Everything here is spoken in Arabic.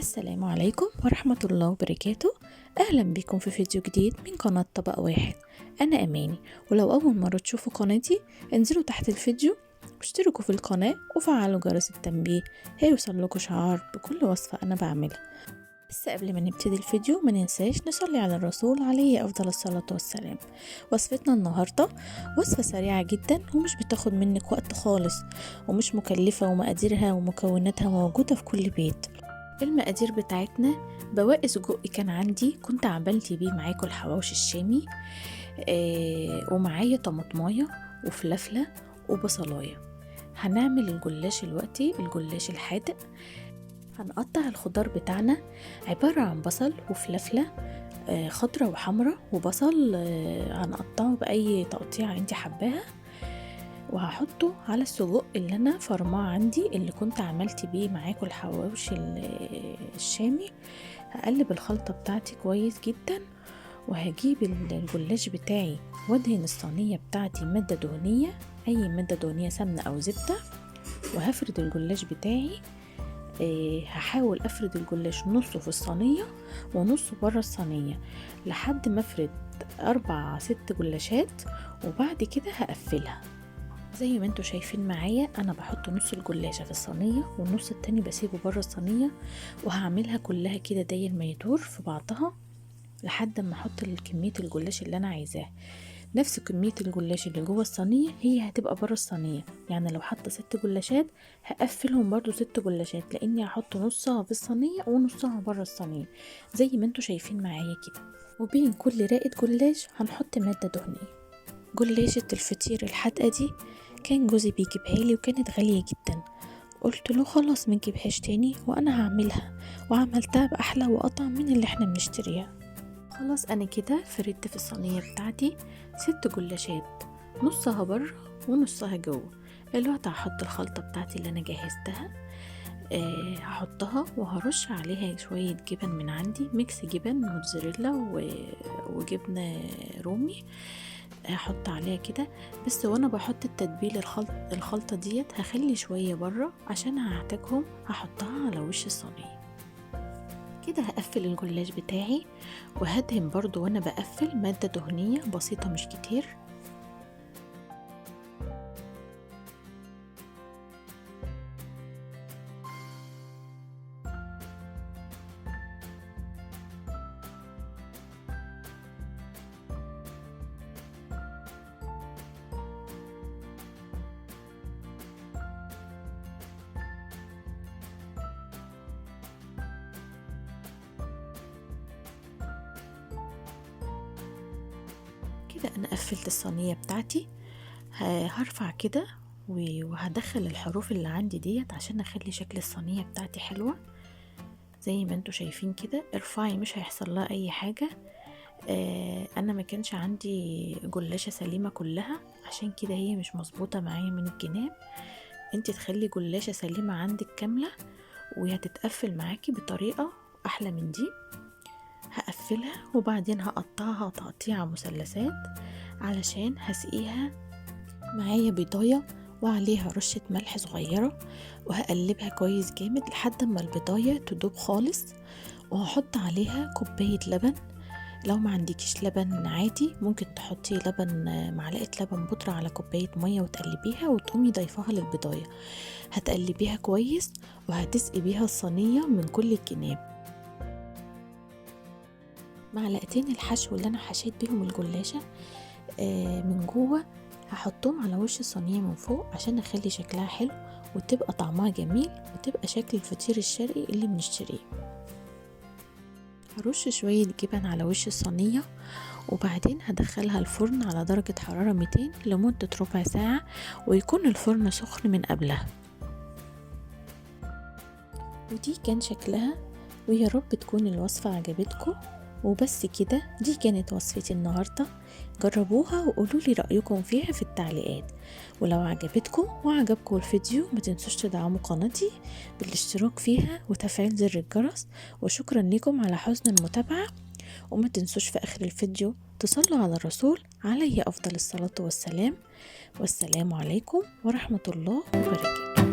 السلام عليكم ورحمة الله وبركاته. أهلا بكم في فيديو جديد من قناة طبق واحد. أنا أماني، ولو أول مرة تشوفوا قناتي انزلوا تحت الفيديو واشتركوا في القناة وفعلوا جرس التنبيه هيوصل لكم شعار بكل وصفة أنا بعملها. بس قبل ما نبتدي الفيديو ما ننساش نصلي على الرسول عليه أفضل الصلاة والسلام. وصفتنا النهاردة وصفة سريعة جدا ومش بتاخد منك وقت خالص ومش مكلفة، ومقاديرها ومكوناتها موجودة في كل بيت. المقادير بتاعتنا: بواقي سجق كان عندي كنت عملت بيه معاكم الحواوشي الشامي، ومعايا طماطمايه وفلفله وبصلايه. هنعمل الجلاش دلوقتي، الجلاش الحادق. هنقطع الخضار بتاعنا عبارة عن بصل وفلفله خضرة وحمرة وبصل، هنقطعه بأي تقطيع انت حباها، وهحطه على السجق اللي انا فرماه عندي اللي كنت عملت بيه معاكم الحواوشي الشامي. هقلب الخلطة بتاعتي كويس جدا، وهجيب الجلاش بتاعي وادهن الصينية بتاعتي مادة دهنية، اي مادة دهنية سمنة او زبدة، وهفرد الجلاش بتاعي. هحاول افرد الجلاش نصه في الصينية ونصه بره الصينية لحد ما افرد 4-6 جلاشات، وبعد كده هقفلها زي ما انتوا شايفين معايا. انا بحط نص الجلاشة في الصينية والنص التاني بسيبه بره الصينية، وهعملها كلها كده داير ما يدور في بعضها لحد ما احط كمية الجلاش اللي انا عايزاه. نفس كمية الجلاش اللي جوه الصينية هي هتبقى بره الصينية، يعني لو حاطة 6 جلاشات هقفلهم برضو 6 جلاشات، لاني هحط نصها في الصينية ونصها بره الصينية زي ما انتوا شايفين معايا كده. وبين كل رقة جلاش هنحط مادة دهنية. جلاشة الفطير الحادقة دي كان جوزي بيجيبها لي وكانت غالية جدا، قلت له خلاص ما نجيبهاش تاني وانا هعملها، وعملتها باحلى وقطع من اللي احنا بنشتريها. خلاص انا كده فردت في الصينية بتاعتي 6 جلاشات، نصها بره ونصها جوه. دلوقتي هحط الخلطة بتاعتي اللي انا جهزتها، هحطها وهرش عليها شوية جبن من عندي، ميكس جبن موتزاريلا وجبنة رومي. هحط عليها كده بس، وانا بحط التتبيل الخلطة ديت هخلي شوية بره عشان هحتاجهم، هحطها على وش الصينية كده. هقفل الجلاش بتاعي وهدهن برضو وانا بقفل مادة دهنية بسيطة مش كتير. كده انا قفلت الصينية بتاعتي. هرفع كده وهدخل الحروف اللي عندي ديت عشان اخلي شكل الصينية بتاعتي حلوة زي ما انتوا شايفين كده. ارفعي مش هيحصل لها اي حاجة. انا ما كانش عندي جلاشة سليمة كلها عشان كده هي مش مظبوطة معايا من الجناب. انت تخلي جلاشة سليمة عندك كاملة وهتتقفل معاكي بطريقة احلى من دي. هقفلها وبعدين هقطعها تقطيع مثلثات علشان هسقيها. معايا بيضاية وعليها رشة ملح صغيرة، وهقلبها كويس جامد لحد ما البيضاية تدوب خالص، وهحط عليها كوباية لبن. لو ما عندكيش لبن عادي ممكن تحطي لبن، معلقة لبن بودرة على كوباية مية وتقلبيها وتقومي ضيفها للبيضاية. هتقلبيها كويس وهتسقي بيها الصينية من كل الجناب. معلقتين الحشو اللي انا حشيت بيهم الجلاشة من جوه هحطهم على وش الصينية من فوق عشان اخلي شكلها حلو وتبقى طعمها جميل وتبقى شكل الفطير الشرقي اللي بنشتريه. هرش شوية جبن على وش الصينية وبعدين هدخلها الفرن على درجة حرارة 200 لمدة ربع ساعة، ويكون الفرن سخن من قبلها. ودي كان شكلها، ويا رب تكون الوصفة عجبتكم. وبس كده، دي كانت وصفتي النهاردة. جربوها وقولوا لي رأيكم فيها في التعليقات. ولو عجبتكم وعجبكم الفيديو ما تنسوش تدعموا قناتي بالاشتراك فيها وتفعيل زر الجرس. وشكرا لكم على حسن المتابعة. وما تنسوش في آخر الفيديو تصلوا على الرسول عليه أفضل الصلاة والسلام. والسلام عليكم ورحمة الله وبركاته.